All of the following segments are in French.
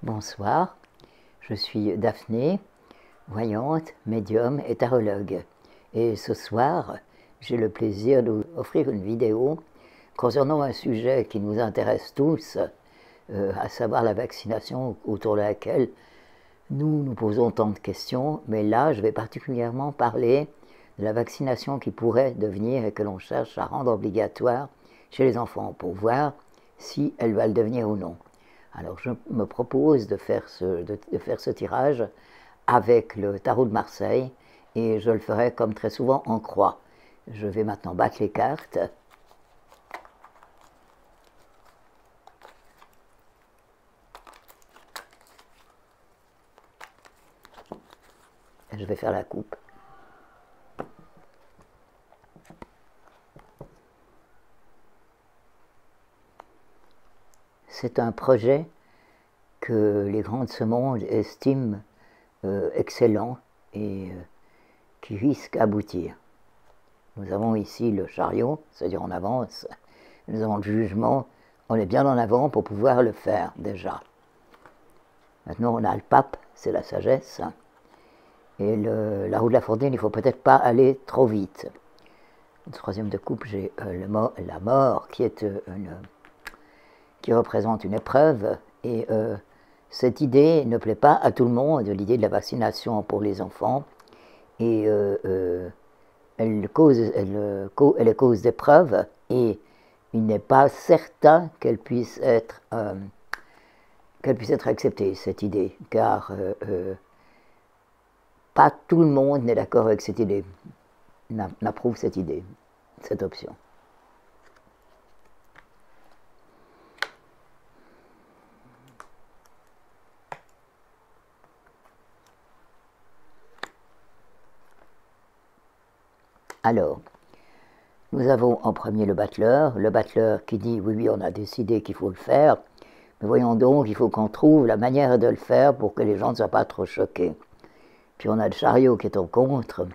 Bonsoir, je suis Daphné, voyante, médium et tarologue. Et ce soir, j'ai le plaisir de vous offrir une vidéo concernant un sujet qui nous intéresse tous, à savoir la vaccination autour de laquelle nous nous posons tant de questions. Mais là, je vais particulièrement parler de la vaccination qui pourrait devenir et que l'on cherche à rendre obligatoire chez les enfants pour voir si elle va le devenir ou non. Alors je me propose de faire ce tirage avec le tarot de Marseille et je le ferai comme très souvent en croix. Je vais maintenant battre les cartes. Je vais faire la coupe. C'est un projet que les grands de ce monde estiment excellent et qui risque d'aboutir. Nous avons ici le chariot, c'est-à-dire on avance. Nous avons le jugement, on est bien en avant pour pouvoir le faire déjà. Maintenant on a le pape, c'est la sagesse. Et la roue de la fortune, il ne faut peut-être pas aller trop vite. Le troisième de coupe, j'ai la mort qui représente une épreuve. Et cette idée ne plaît pas à tout le monde, l'idée de la vaccination pour les enfants. Et elle est cause d'épreuves. Et il n'est pas certain qu'elle puisse être acceptée, cette idée. Car pas tout le monde n'est d'accord avec cette idée, n'approuve cette idée, cette option. Alors, nous avons en premier le battleur qui dit oui, on a décidé qu'il faut le faire, mais voyons donc, il faut qu'on trouve la manière de le faire pour que les gens ne soient pas trop choqués. Puis on a le chariot qui est en contre,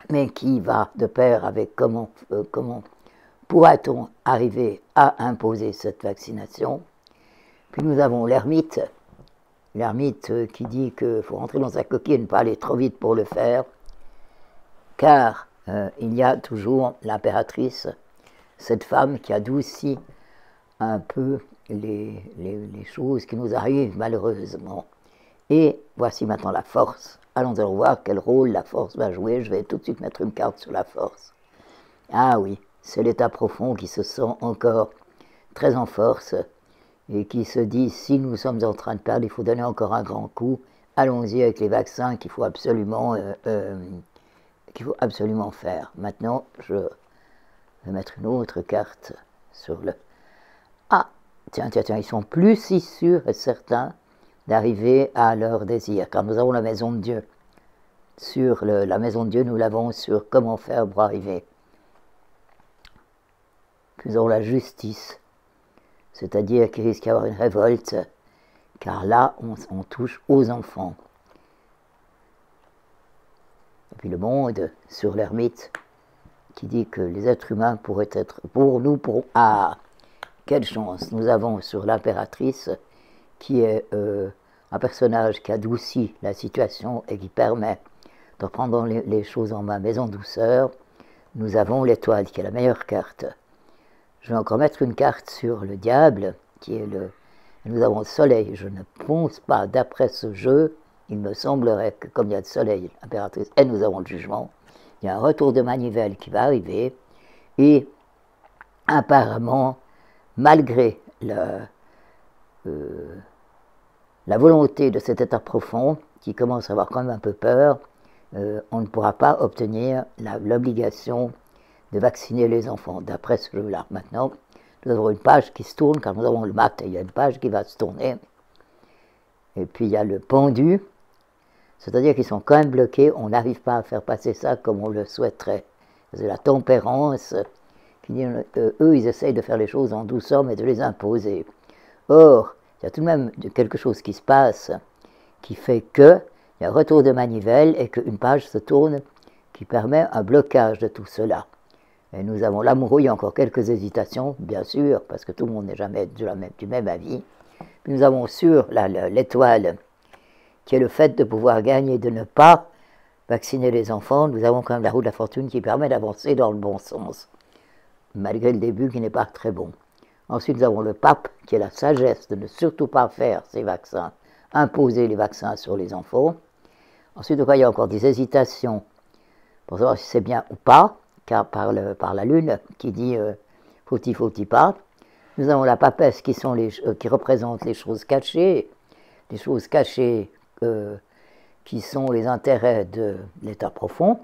mais qui va de pair avec comment pourra-t-on arriver à imposer cette vaccination. Puis nous avons l'ermite qui dit qu'il faut rentrer dans sa coquille et ne pas aller trop vite pour le faire, car il y a toujours l'impératrice, cette femme qui adoucit un peu les choses qui nous arrivent malheureusement. Et voici maintenant la force. Allons voir quel rôle la force va jouer. Je vais tout de suite mettre une carte sur la force. Ah oui, c'est l'état profond qui se sent encore très en force et qui se dit, si nous sommes en train de perdre, il faut donner encore un grand coup. Allons-y avec les vaccins qu'il faut absolument faire. Maintenant, je vais mettre une autre carte sur le... Ah, tiens, ils sont plus si sûrs et certains d'arriver à leur désir, car nous avons la maison de Dieu. Sur la maison de Dieu, nous l'avons sur comment faire pour arriver. Puis nous avons la justice, c'est-à-dire qu'il risque d'y avoir une révolte, car là, on touche aux enfants. Et puis le monde, sur l'ermite, qui dit que les êtres humains pourraient être Ah, quelle chance nous avons sur l'impératrice, qui est un personnage qui adoucit la situation et qui permet de reprendre les choses en main, mais en douceur. Nous avons l'étoile, qui est la meilleure carte. Je vais encore mettre une carte sur le diable, qui est Nous avons le soleil. Je ne pense pas, d'après ce jeu, il me semblerait que comme il y a le soleil, l'impératrice, et nous avons le jugement, il y a un retour de manivelle qui va arriver, et apparemment, malgré la volonté de cet état profond, qui commence à avoir quand même un peu peur, on ne pourra pas obtenir l'obligation de vacciner les enfants, d'après ce jeu-là. Maintenant, nous avons une page qui se tourne, car nous avons le mat, et il y a une page qui va se tourner. Et puis il y a le pendu, c'est-à-dire qu'ils sont quand même bloqués, on n'arrive pas à faire passer ça comme on le souhaiterait. C'est la tempérance, qui dit eux, ils essayent de faire les choses en douceur, mais de les imposer. Or, il y a tout de même quelque chose qui se passe, qui fait qu'il y a un retour de manivelle et qu'une page se tourne qui permet un blocage de tout cela. Et nous avons l'amoureux, il y a encore quelques hésitations, bien sûr, parce que tout le monde n'est jamais du même avis, Puis nous avons sur l'étoile, qui est le fait de pouvoir gagner, de ne pas vacciner les enfants. Nous avons quand même la roue de la fortune qui permet d'avancer dans le bon sens, malgré le début qui n'est pas très bon. Ensuite, nous avons le pape, qui est la sagesse de ne surtout pas faire ces vaccins, imposer les vaccins sur les enfants. Ensuite, il y a encore des hésitations pour savoir si c'est bien ou pas, car par la Lune, qui dit faut-il pas. Nous avons la papesse qui représente les choses cachées qui sont les intérêts de l'état profond.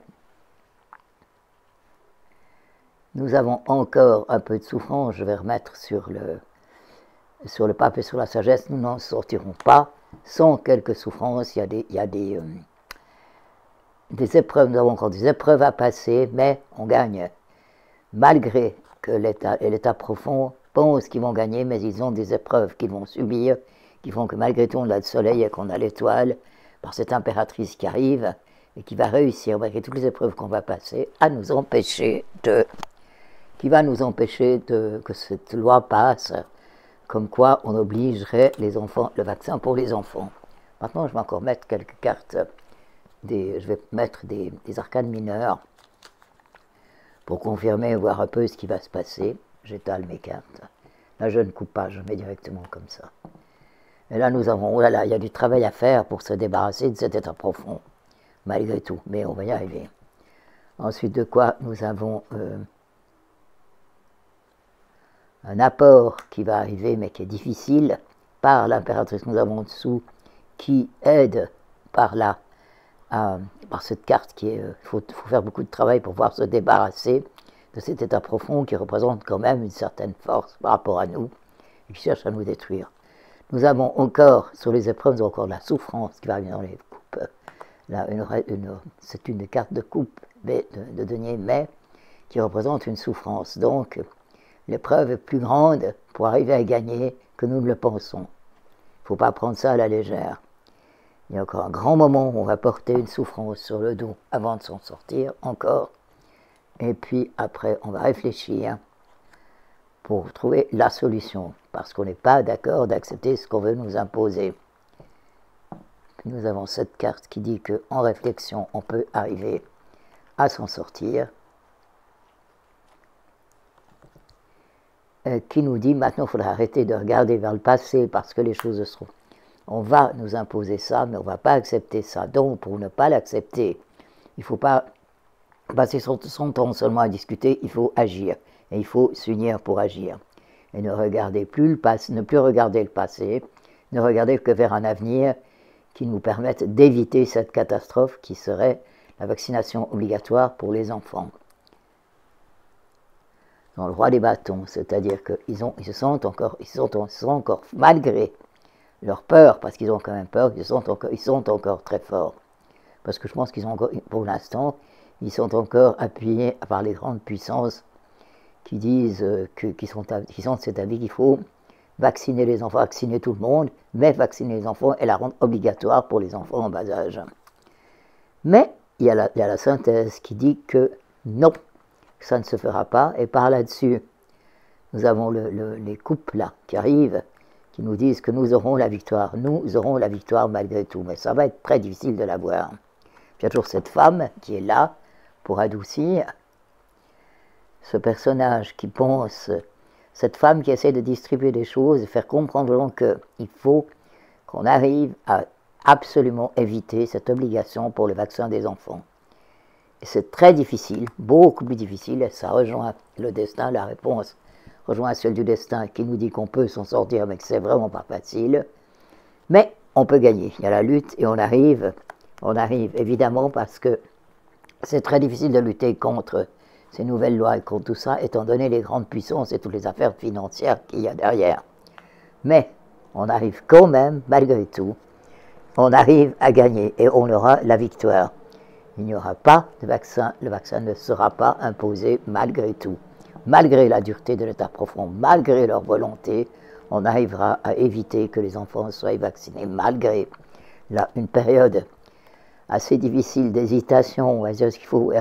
Nous avons encore un peu de souffrance, je vais remettre sur le pape et sur la sagesse. Nous n'en sortirons pas sans quelques souffrances. Il y a des épreuves, nous avons encore des épreuves à passer, mais on gagne. Malgré que l'état profond pensent qu'ils vont gagner, mais ils ont des épreuves qu'ils vont subir, qui font que malgré tout on a le soleil et qu'on a l'étoile, par cette impératrice qui arrive, et qui va réussir, malgré toutes les épreuves qu'on va passer, à nous empêcher qui va nous empêcher que cette loi passe, comme quoi on obligerait les enfants, le vaccin pour les enfants. Maintenant, je vais encore mettre quelques cartes, je vais mettre des arcanes mineurs, pour confirmer, voir un peu ce qui va se passer. J'étale mes cartes. Là, je ne coupe pas, je mets directement comme ça. Et là, nous avons, oh là là, il y a du travail à faire pour se débarrasser de cet état profond, malgré tout, mais on va y arriver. Ensuite de quoi, nous avons un apport qui va arriver, mais qui est difficile, par l'impératrice. Nous avons en dessous qui aide par là, par cette carte qui est, il faut faire beaucoup de travail pour pouvoir se débarrasser de cet état profond qui représente quand même une certaine force par rapport à nous et qui cherche à nous détruire. Nous avons encore, sur les épreuves, nous avons encore la souffrance qui va arriver dans les coupes. Là, c'est une carte de coupe de denier, mais qui représente une souffrance. Donc, l'épreuve est plus grande pour arriver à gagner que nous ne le pensons. Il ne faut pas prendre ça à la légère. Il y a encore un grand moment où on va porter une souffrance sur le dos avant de s'en sortir encore. Et puis après, on va réfléchir pour trouver la solution, parce qu'on n'est pas d'accord d'accepter ce qu'on veut nous imposer. Puis nous avons cette carte qui dit qu'en réflexion, on peut arriver à s'en sortir, qui nous dit maintenant il faudra arrêter de regarder vers le passé parce que les choses seront. On va nous imposer ça, mais on ne va pas accepter ça. Donc, pour ne pas l'accepter, il ne faut pas passer son temps seulement à discuter, il faut agir. Et il faut s'unir pour agir. Et ne regarder plus le passé, ne plus regarder le passé, ne regarder que vers un avenir qui nous permette d'éviter cette catastrophe qui serait la vaccination obligatoire pour les enfants. Dans le roi des bâtons, c'est-à-dire qu'ils se sentent encore, malgré leur peur, parce qu'ils ont quand même peur, ils sont encore très forts. Parce que je pense qu'ils ont encore, pour l'instant, ils sont encore appuyés par les grandes puissances qui disent qui sont de cet avis qu'il faut vacciner les enfants, vacciner tout le monde, mais vacciner les enfants et la rendre obligatoire pour les enfants en bas âge. Mais il y a la synthèse qui dit que non, ça ne se fera pas, et par là-dessus, nous avons les couples là qui arrivent, qui nous disent que nous aurons la victoire malgré tout, mais ça va être très difficile de l'avoir. Il y a toujours cette femme qui est là pour adoucir ce personnage qui pense, cette femme qui essaie de distribuer des choses, et faire comprendre qu'il faut qu'on arrive à absolument éviter cette obligation pour le vaccin des enfants. Et c'est très difficile, beaucoup plus difficile, et ça rejoint le destin, la réponse rejoint celle du destin qui nous dit qu'on peut s'en sortir, mais que c'est vraiment pas facile. Mais on peut gagner, il y a la lutte et on arrive évidemment parce que c'est très difficile de lutter contre ces nouvelles lois et contre tout ça, étant donné les grandes puissances et toutes les affaires financières qu'il y a derrière. Mais on arrive quand même, malgré tout, on arrive à gagner et on aura la victoire. Il n'y aura pas de vaccin, le vaccin ne sera pas imposé malgré tout. Malgré la dureté de l'état profond, malgré leur volonté, on arrivera à éviter que les enfants soient vaccinés, malgré une période assez difficile d'hésitation. On va dire ce qu'il faut,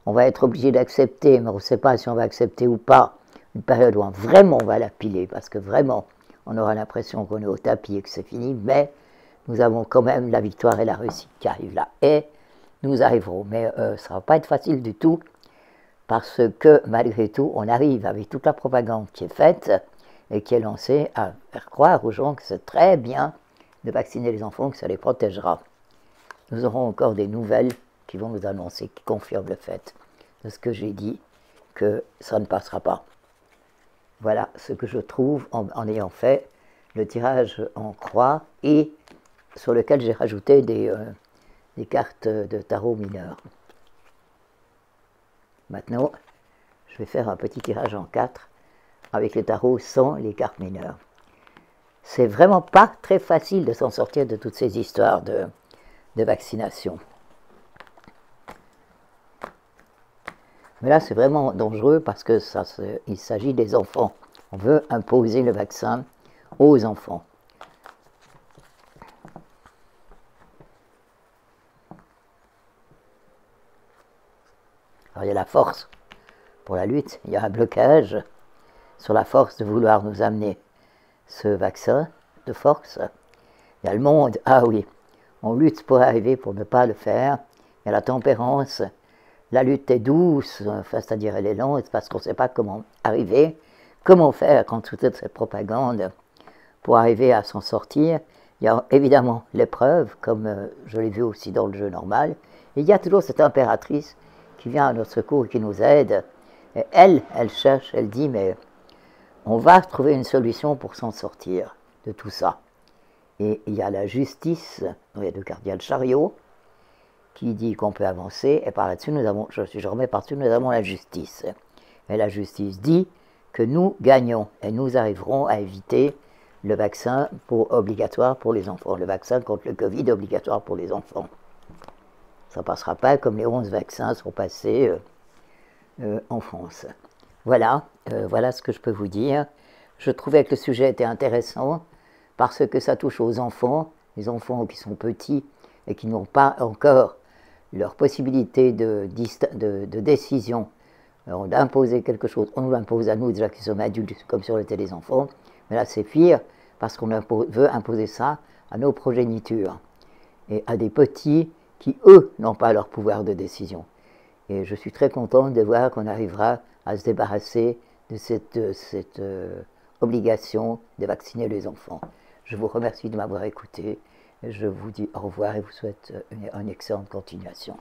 on va être obligé d'accepter, mais on ne sait pas si on va accepter ou pas. Une période où vraiment on va la piler, parce que vraiment, on aura l'impression qu'on est au tapis et que c'est fini, mais nous avons quand même la victoire et la réussite qui arrivent là. Et nous arriverons, mais ça ne va pas être facile du tout, parce que malgré tout, on arrive avec toute la propagande qui est faite et qui est lancée à faire croire aux gens que c'est très bien de vacciner les enfants, que ça les protégera. Nous aurons encore des nouvelles qui vont nous annoncer, qui confirment le fait de ce que j'ai dit, que ça ne passera pas. Voilà ce que je trouve en ayant fait le tirage en croix et sur lequel j'ai rajouté des cartes de tarot mineurs. Maintenant, je vais faire un petit tirage en 4 avec les tarots sans les cartes mineures. C'est vraiment pas très facile de s'en sortir de toutes ces histoires de vaccination. Mais là, c'est vraiment dangereux parce que il s'agit des enfants. On veut imposer le vaccin aux enfants. Alors, il y a la force pour la lutte, il y a un blocage sur la force de vouloir nous amener ce vaccin de force. Il y a le monde, ah oui, on lutte pour arriver, pour ne pas le faire. Il y a la tempérance, la lutte est douce, enfin, c'est-à-dire elle est lente parce qu'on ne sait pas comment arriver, comment faire contre toute cette propagande pour arriver à s'en sortir. Il y a évidemment l'épreuve, comme je l'ai vu aussi dans le jeu normal. Et il y a toujours cette impératrice qui vient à notre secours et qui nous aide. Et elle cherche, elle dit, mais on va trouver une solution pour s'en sortir de tout ça. Et il y a la justice, il y a le cardinal Chariot, qui dit qu'on peut avancer, et par là-dessus, je remets par-dessus, nous avons la justice. Et la justice dit que nous gagnons, et nous arriverons à éviter le vaccin obligatoire pour les enfants, le vaccin contre le Covid obligatoire pour les enfants. Ça ne passera pas comme les 11 vaccins sont passés en France. Voilà, voilà ce que je peux vous dire. Je trouvais que le sujet était intéressant parce que ça touche aux enfants, les enfants qui sont petits et qui n'ont pas encore leur possibilité de décision, d'imposer quelque chose. On nous l'impose à nous déjà qui sommes adultes, comme sur le les enfants, mais là c'est pire parce qu'on veut imposer ça à nos progénitures et à des petits qui, eux, n'ont pas leur pouvoir de décision. Et je suis très contente de voir qu'on arrivera à se débarrasser de cette obligation de vacciner les enfants. Je vous remercie de m'avoir écouté. Je vous dis au revoir et vous souhaite une excellente continuation.